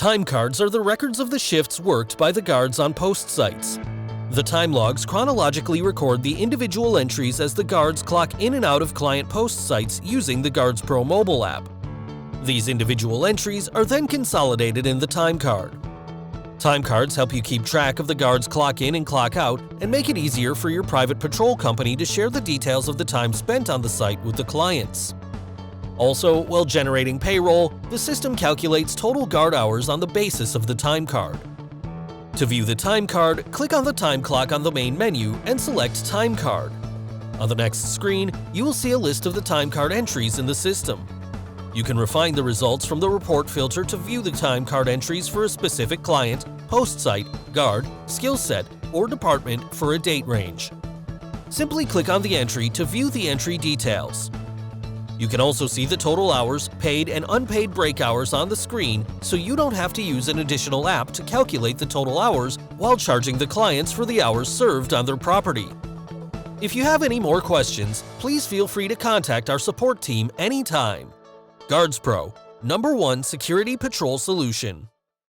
Time cards are the records of the shifts worked by the guards on post sites. The time logs chronologically record the individual entries as the guards clock in and out of client post sites using the GuardsPro Mobile App. These individual entries are then consolidated in the time card. Time cards help you keep track of the guards' clock in and clock out and make it easier for your private patrol company to share the details of the time spent on the site with the clients. Also, while generating payroll, the system calculates total guard hours on the basis of the time card. To view the time card, click on the time clock on the main menu and select Time Card. On the next screen, you will see a list of the time card entries in the system. You can refine the results from the report filter to view the time card entries for a specific client, post site, guard, skill set, or department for a date range. Simply click on the entry to view the entry details. You can also see the total hours, paid and unpaid break hours on the screen, so you don't have to use an additional app to calculate the total hours while charging the clients for the hours served on their property. If you have any more questions, please feel free to contact our support team anytime. GuardsPro, #1 security patrol solution.